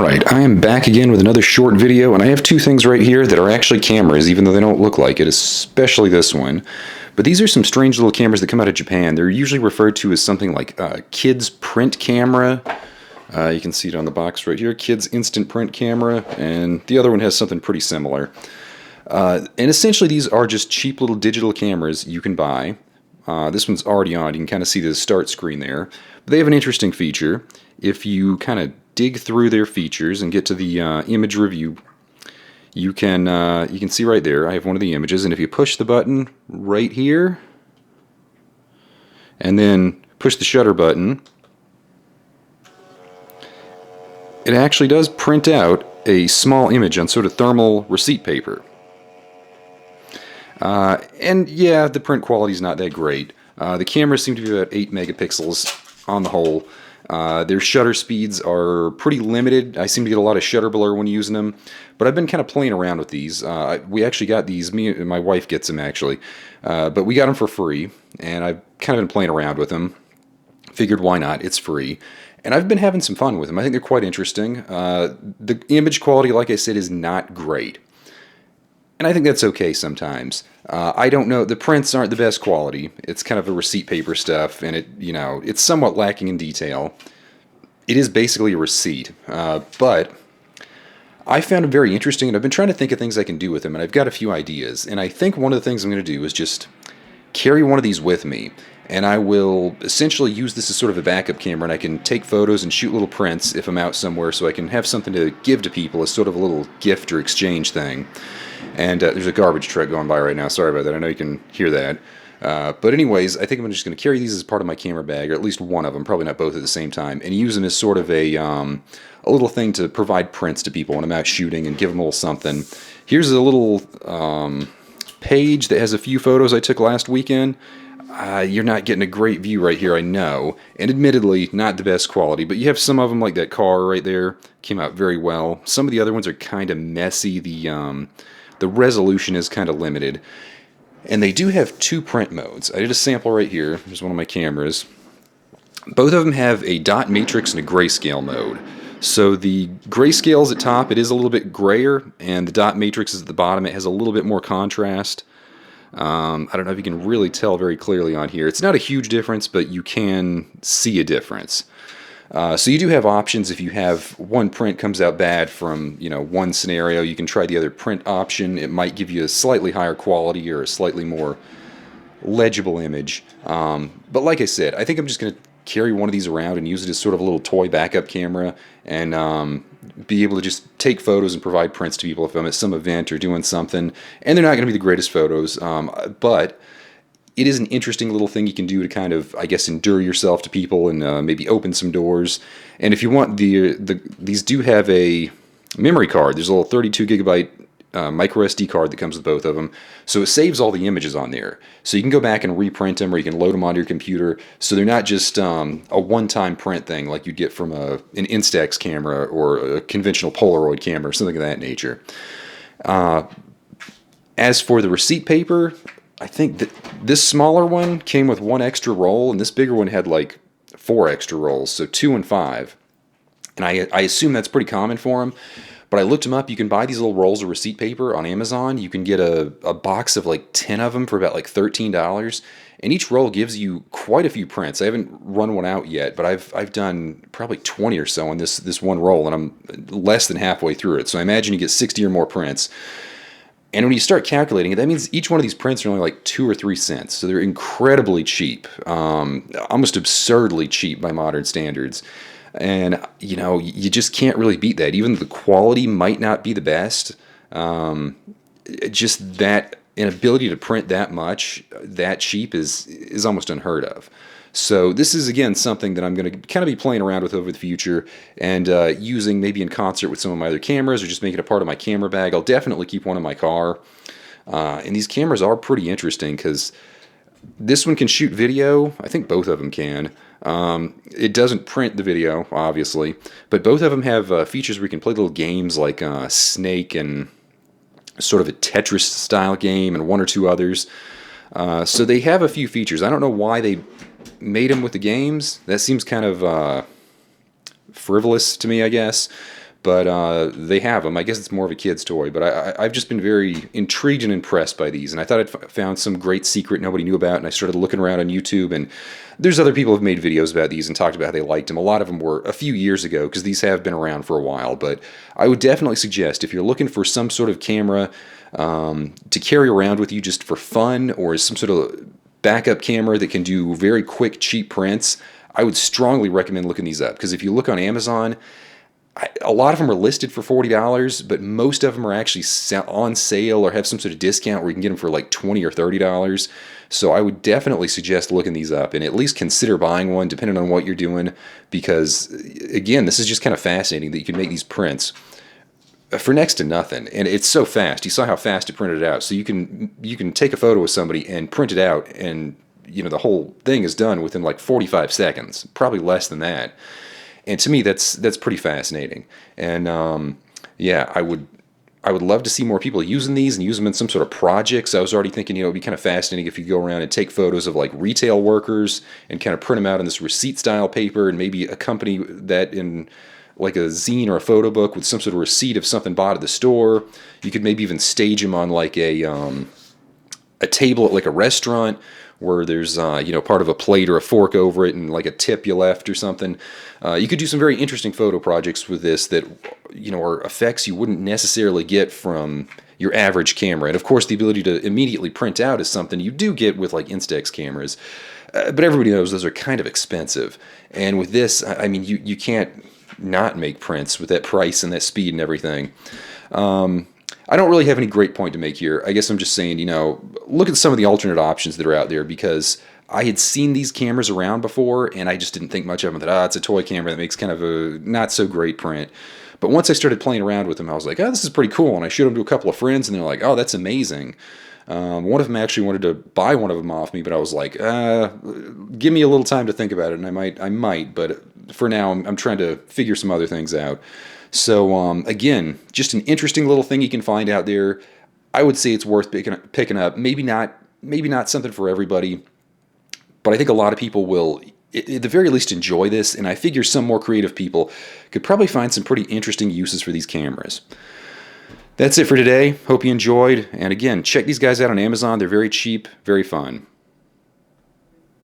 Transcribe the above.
Alright, I am back again with another short video, and I have two things right here that are actually cameras, even though they don't look like it, especially this one. But these are some strange little cameras that come out of Japan. They're usually referred to as something like Kids Print Camera. You can see it on the box right here, Kids Instant Print Camera, and the other one has something pretty similar. And essentially these are just cheap little digital cameras you can buy. This one's already on, you can kind of see the start screen there. But they have an interesting feature. If you kind of dig through their features and get to the image review, you can see right there, I have one of the images, and if you push the button right here, and then push the shutter button, it actually does print out a small image on sort of thermal receipt paper. And yeah, the print quality is not that great. The cameras seem to be about 8 megapixels on the whole. Their shutter speeds are pretty limited. I seem to get a lot of shutter blur when using them, but I've been kind of playing around with these. We actually got these, me and my wife gets them actually, but we got them for free, and I've kind of been playing around with them. Figured why not, it's free. And I've been having some fun with them. I think they're quite interesting. The image quality, like I said, is not great. And I think that's okay sometimes. I don't know, the prints aren't the best quality. It's kind of a receipt paper stuff, and it's somewhat lacking in detail. It is basically a receipt, but I found them very interesting, and I've been trying to think of things I can do with them, and I've got a few ideas. And I think one of the things I'm going to do is just carry one of these with me, and I will essentially use this as sort of a backup camera, and I can take photos and shoot little prints if I'm out somewhere, so I can have something to give to people as sort of a little gift or exchange thing. And there's a garbage truck going by right now. Sorry about that. I know you can hear that. But anyways, I think I'm just going to carry these as part of my camera bag, or at least one of them, probably not both at the same time, and use them as sort of a little thing to provide prints to people when I'm out shooting and give them a little something. Here's a little page that has a few photos I took last weekend. You're not getting a great view right here, I know, and admittedly, not the best quality, but you have some of them, like that car right there, came out very well. Some of the other ones are kind of messy. The resolution is kind of limited. And they do have two print modes. I did a sample right here. Here's one of my cameras. Both of them have a dot matrix and a grayscale mode. So the grayscale is at top. It is a little bit grayer, and the dot matrix is at the bottom. It has a little bit more contrast. I don't know if you can really tell very clearly on here. It's not a huge difference, but you can see a difference. So you do have options. If you have one print comes out bad from one scenario, you can try the other print option. It might give you a slightly higher quality or a slightly more legible image. But like I said, I think I'm just going to carry one of these around and use it as sort of a little toy backup camera, and be able to just take photos and provide prints to people if I'm at some event or doing something. And they're not going to be the greatest photos, but it is an interesting little thing you can do to kind of, I guess, endear yourself to people and maybe open some doors. And if you want, these do have a memory card. There's a little 32 gigabyte micro SD card that comes with both of them. So it saves all the images on there. So you can go back and reprint them, or you can load them onto your computer. So they're not just a one-time print thing like you'd get from an Instax camera or a conventional Polaroid camera or something of that nature. As for the receipt paper, I think that this smaller one came with one extra roll, and this bigger one had like 4 extra rolls, so 2 and 5. And I assume that's pretty common for them. But I looked them up. You can buy these little rolls of receipt paper on Amazon. You can get a box of like 10 of them for about like $13. And each roll gives you quite a few prints. I haven't run one out yet, but I've done probably 20 or so on this one roll, and I'm less than halfway through it. So I imagine you get 60 or more prints. And when you start calculating it, that means each one of these prints are only like 2 or 3 cents. So they're incredibly cheap, almost absurdly cheap by modern standards. And, you just can't really beat that. Even the quality might not be the best. Just that inability to print that much, that cheap is almost unheard of. So this is, again, something that I'm going to kind of be playing around with over the future and using maybe in concert with some of my other cameras, or just make it a part of my camera bag. I'll definitely keep one in my car. And these cameras are pretty interesting because this one can shoot video. I think both of them can. It doesn't print the video, obviously, but both of them have features where you can play little games like Snake and sort of a Tetris-style game and one or two others. So they have a few features. I don't know why they made them with the games. That seems kind of frivolous to me, I guess. but they have them. I guess it's more of a kid's toy, but I've just been very intrigued and impressed by these, and I thought I'd found some great secret nobody knew about, and I started looking around on YouTube, and there's other people who have made videos about these and talked about how they liked them. A lot of them were a few years ago, because these have been around for a while, but I would definitely suggest if you're looking for some sort of camera to carry around with you just for fun, or as some sort of backup camera that can do very quick, cheap prints, I would strongly recommend looking these up, because if you look on Amazon, a lot of them are listed for $40, but most of them are actually on sale or have some sort of discount where you can get them for like $20 or $30. So I would definitely suggest looking these up and at least consider buying one, depending on what you're doing, because again, this is just kind of fascinating that you can make these prints for next to nothing, and it's so fast. You saw how fast it printed it out. So you can take a photo of somebody and print it out, and the whole thing is done within like 45 seconds, probably less than that. And to me, that's pretty fascinating. And yeah, I would love to see more people using these and use them in some sort of projects. I was already thinking, it'd be kind of fascinating if you go around and take photos of like retail workers and kind of print them out in this receipt style paper, and maybe accompany that in like a zine or a photo book with some sort of receipt of something bought at the store. You could maybe even stage them on like a table at like a restaurant, where there's part of a plate or a fork over it and like a tip you left or something. You could do some very interesting photo projects with this that are effects you wouldn't necessarily get from your average camera. And of course, the ability to immediately print out is something you do get with like Instax cameras, but everybody knows those are kind of expensive. And with this, I mean, you can't not make prints with that price and that speed and everything. I don't really have any great point to make here. I guess I'm just saying, look at some of the alternate options that are out there, because I had seen these cameras around before, and I just didn't think much of them. That, it's a toy camera that makes kind of a not so great print. But once I started playing around with them, I was like, oh, this is pretty cool. And I showed them to a couple of friends, and they're like, oh, that's amazing. One of them actually wanted to buy one of them off me, but I was like, give me a little time to think about it, and I might. But for now, I'm trying to figure some other things out. So again, just an interesting little thing you can find out there. I would say it's worth picking up. Maybe not something for everybody, but I think a lot of people will, at the very least, enjoy this. And I figure some more creative people could probably find some pretty interesting uses for these cameras. That's it for today. Hope you enjoyed. And again, check these guys out on Amazon. They're very cheap, very fun.